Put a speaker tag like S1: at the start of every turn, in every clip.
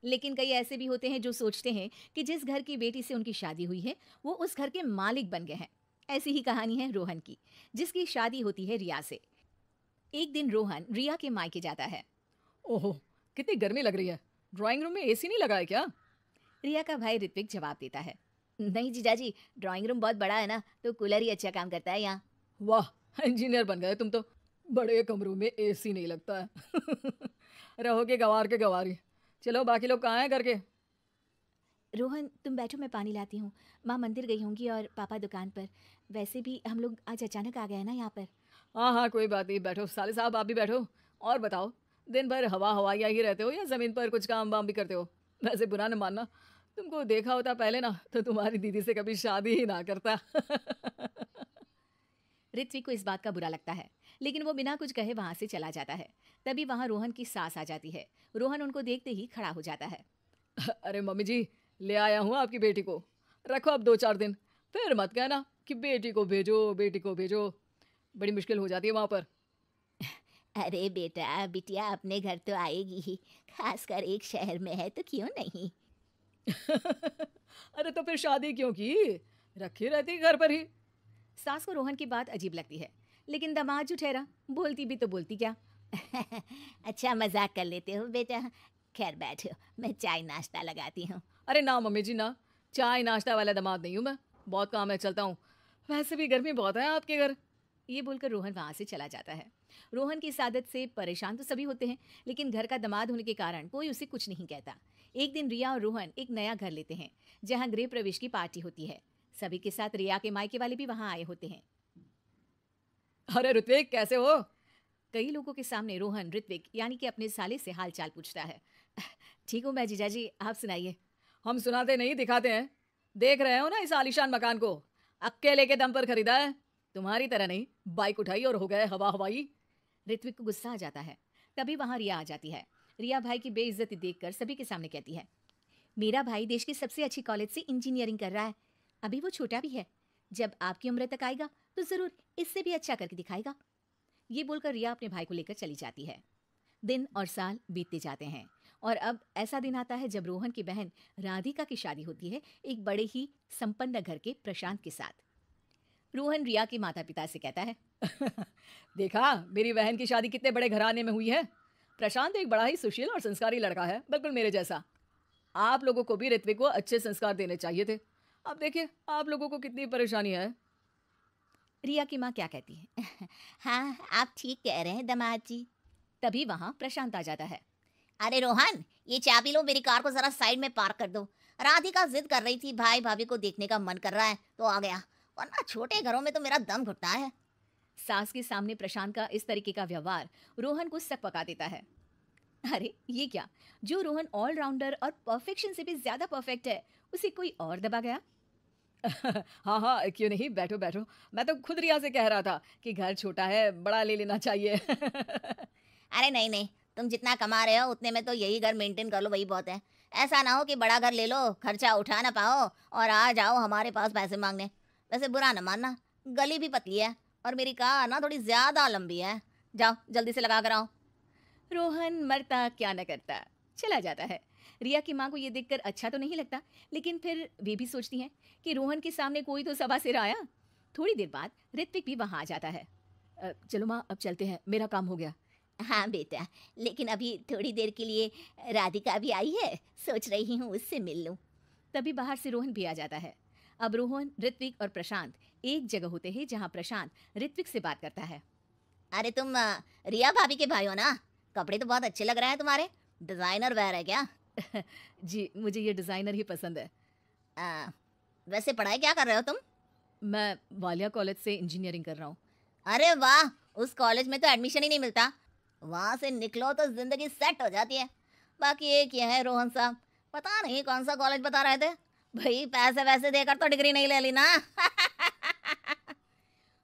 S1: लेकिन कई ऐसे भी होते हैं जो सोचते हैं कि जिस घर की बेटी से उनकी शादी हुई है वो उस घर के मालिक बन गए हैं। ऐसी ही कहानी है रोहन की, जिसकी शादी होती है रिया से। एक दिन रोहन रिया के मायके जाता है।
S2: ओहो, कितनी गर्मी लग रही है। ड्राइंग रूम में एसी नहीं लगा है क्या?
S1: रिया का भाई ऋत्विक जवाब देता है, नहीं जीजाजी, ड्राइंग रूम बहुत बड़ा है ना, तो कूलर ही अच्छा काम करता है यहाँ।
S2: वाह, इंजीनियर बन गए तुम तो। बड़े कमरों में एसी नहीं लगता है। रहोगे गवार के गवारी। चलो, बाकी लोग कहाँ हैं करके?
S1: रोहन तुम बैठो, मैं पानी लाती हूँ। माँ मंदिर गई होंगी और पापा दुकान पर। वैसे भी हम लोग आज अचानक आ गए हैं ना यहाँ पर।
S2: हाँ हाँ, कोई बात नहीं, बैठो साले साहब, आप भी बैठो। और बताओ, दिन भर हवा हवाइया ही रहते हो या ज़मीन पर कुछ काम वाम भी करते हो? वैसे बुरा न मानना, तुमको देखा होता पहले ना तो तुम्हारी दीदी से कभी शादी ही ना करता।
S1: ऋत्विक को इस बात का बुरा लगता है, लेकिन वो बिना कुछ कहे वहां से चला जाता है। तभी वहां रोहन की सास आ जाती है। रोहन उनको देखते ही खड़ा हो जाता है।
S2: अरे मम्मी जी, ले आया हूँ आपकी बेटी को। रखो अब 2-4 दिन, फिर मत कहना कि बेटी को भेजो बेटी को भेजो। बड़ी मुश्किल हो जाती है वहाँ पर।
S1: अरे बेटा बिटिया अपने घर तो आएगी ही, खासकर एक शहर में है तो क्यों नहीं।
S2: अरे तो फिर शादी क्यों की? रखी रहती घर पर ही।
S1: सास को रोहन की बात अजीब लगती है, लेकिन दामाद जो ठहरा, बोलती भी तो बोलती क्या। अच्छा मजाक कर लेते हो बेटा। खैर बैठो, मैं चाय नाश्ता लगाती हूँ।
S2: अरे ना मम्मी जी ना, चाय नाश्ता वाला दामाद नहीं हूँ मैं। बहुत काम है, चलता हूँ। वैसे भी गर्मी बहुत है आपके घर।
S1: ये बोलकर रोहन वहां से चला जाता है। रोहन की इस आदत से परेशान तो सभी होते हैं, लेकिन घर का दामाद होने के कारण कोई उसे कुछ नहीं कहता। एक दिन रिया और रोहन एक नया घर लेते हैं, जहां गृह प्रवेश की पार्टी होती है। सभी के साथ रिया के मायके वाले भी वहां आए होते हैं।
S2: अरे ऋत्विक, कैसे हो?
S1: कई लोगों के सामने रोहन ऋत्विक यानी कि अपने साले से हाल चाल पूछता है। ठीक हूँ मैं जीजाजी, आप सुनाइए।
S2: हम सुनाते नहीं, दिखाते हैं। देख रहे हो ना इस आलीशान मकान को? अकेले के दम पर खरीदा है। तुम्हारी तरह नहीं, बाइक उठाई और हो गए हवा हवाई।
S1: ऋत्विक को गुस्सा आ जाता है। तभी वहां रिया आ जाती है। रिया भाई की बेइज्जती देखकर सभी के सामने कहती है, मेरा भाई देश की सबसे अच्छी कॉलेज से इंजीनियरिंग कर रहा है। अभी वो छोटा भी है, जब आपकी उम्र तक आएगा तो जरूर इससे भी अच्छा करके दिखाएगा। ये बोलकर रिया अपने भाई को लेकर चली जाती है। दिन और साल बीतते जाते हैं, और अब ऐसा दिन आता है जब रोहन की बहन राधिका की शादी होती है एक बड़े ही संपन्न घर के प्रशांत के साथ। रोहन रिया के माता पिता से कहता है,
S2: देखा, मेरी बहन की शादी कितने बड़े घराने में हुई है। प्रशांत एक बड़ा ही सुशील और संस्कारी लड़का है, बिल्कुल मेरे जैसा। आप लोगों को भी ऋत्विक को अच्छे संस्कार देने चाहिए थे। अब देखिए आप लोगों को कितनी परेशानी है।
S1: रिया की माँ क्या कहती है। हाँ आप ठीक कह रहे हैं दामाद जी। तभी वहां प्रशांत आ जाता है। अरे रोहन, ये चाबी लो, मेरी कार को जरा साइड में पार्क कर दो। राधिका जिद कर रही थी, भाई भाभी को देखने का मन कर रहा है तो आ गया, वरना छोटे घरों में तो मेरा दम घुटता है। सास के सामने प्रशांत का इस तरीके का व्यवहार रोहन को सक पका देता है। अरे ये क्या, जो रोहन ऑलराउंडर और परफेक्शन से भी ज्यादा परफेक्ट है, उसे कोई और दबा गया।
S2: हाँ हाँ, क्यों नहीं, बैठो बैठो। मैं तो खुद रिया से कह रहा था कि घर छोटा है, बड़ा ले लेना चाहिए।
S1: अरे नहीं नहीं, तुम जितना कमा रहे हो उतने में तो यही घर मेंटेन कर लो, वही बहुत है। ऐसा ना हो कि बड़ा घर ले लो, खर्चा उठा ना पाओ और आ जाओ हमारे पास पैसे मांगने। वैसे बुरा ना मानना, गली भी पतली है और मेरी कार ना थोड़ी ज्यादा लंबी है। जाओ जल्दी से लगा कर आओ। रोहन मरता क्या न करता, चला जाता है। रिया की माँ को ये देखकर अच्छा तो नहीं लगता, लेकिन फिर वे भी सोचती हैं कि रोहन के सामने कोई तो सभा सिर आया। थोड़ी देर बाद ऋत्विक भी वहां आ जाता है।
S2: चलो माँ, अब चलते हैं, मेरा काम हो गया।
S1: हाँ बेटा, लेकिन अभी थोड़ी देर के लिए राधिका भी आई है, सोच रही हूँ उससे मिल लूँ। तभी बाहर से रोहन भी आ जाता है। अब रोहन, ऋत्विक और प्रशांत एक जगह होते हैं जहाँ प्रशांत ऋत्विक से बात करता है। अरे तुम रिया भाभी के भाई हो ना? कपड़े तो बहुत अच्छे लग रहे हैं तुम्हारे, डिजाइनर वेयर है क्या?
S2: जी, मुझे ये डिज़ाइनर ही पसंद है।
S1: वैसे पढ़ाई क्या कर रहे हो तुम?
S2: मैं वालिया कॉलेज से इंजीनियरिंग कर रहा हूँ।
S1: अरे वाह, उस कॉलेज में तो एडमिशन ही नहीं मिलता। वहां से निकलो तो जिंदगी सेट हो जाती है। बाकी एक ये है रोहन साहब, पता नहीं कौन सा कॉलेज बता रहे थे। भाई पैसे वैसे देकर तो डिग्री नहीं ले ली ना।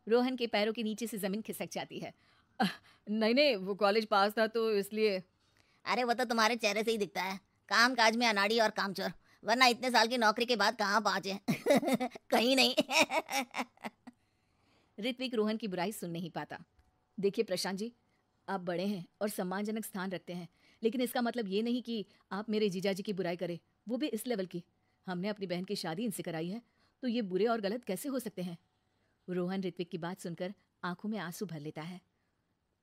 S1: रोहन के पैरों के नीचे से जमीन खिसक जाती है।
S2: नहीं नहीं, वो कॉलेज पास था तो इसलिए।
S1: अरे वो तो तुम्हारे चेहरे से ही दिखता है, काम काज में अनाड़ी और कामचोर, वरना इतने साल की नौकरी के बाद कहाँ पहुंचे। कहीं नहीं। ऋत्विक रोहन की बुराई सुन नहीं पाता।
S2: देखिए प्रशांत जी, आप बड़े हैं और सम्मानजनक स्थान रखते हैं,
S1: लेकिन इसका मतलब ये नहीं कि आप मेरे जीजाजी की बुराई करें, वो भी इस लेवल की। हमने अपनी बहन की शादी इनसे कराई है, तो ये बुरे और गलत कैसे हो सकते हैं? रोहन ऋत्विक की बात सुनकर आंखों में आंसू भर लेता है।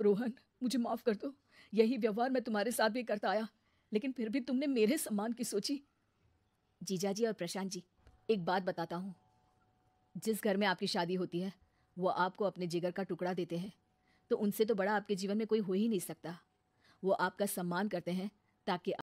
S2: रोहन, मुझे माफ कर दो। यही व्यवहार मैं तुम्हारे साथ भी करता आया, लेकिन फिर भी तुमने मेरे सम्मान की सोची।
S1: जीजाजी और प्रशांत जी, एक बात बताता हूँ। जिस घर में आपकी शादी होती है वो आपको अपने जिगर का टुकड़ा देते हैं, तो उनसे तो बड़ा आपके जीवन में कोई हो ही नहीं सकता। वो आपका सम्मान करते हैं ताकि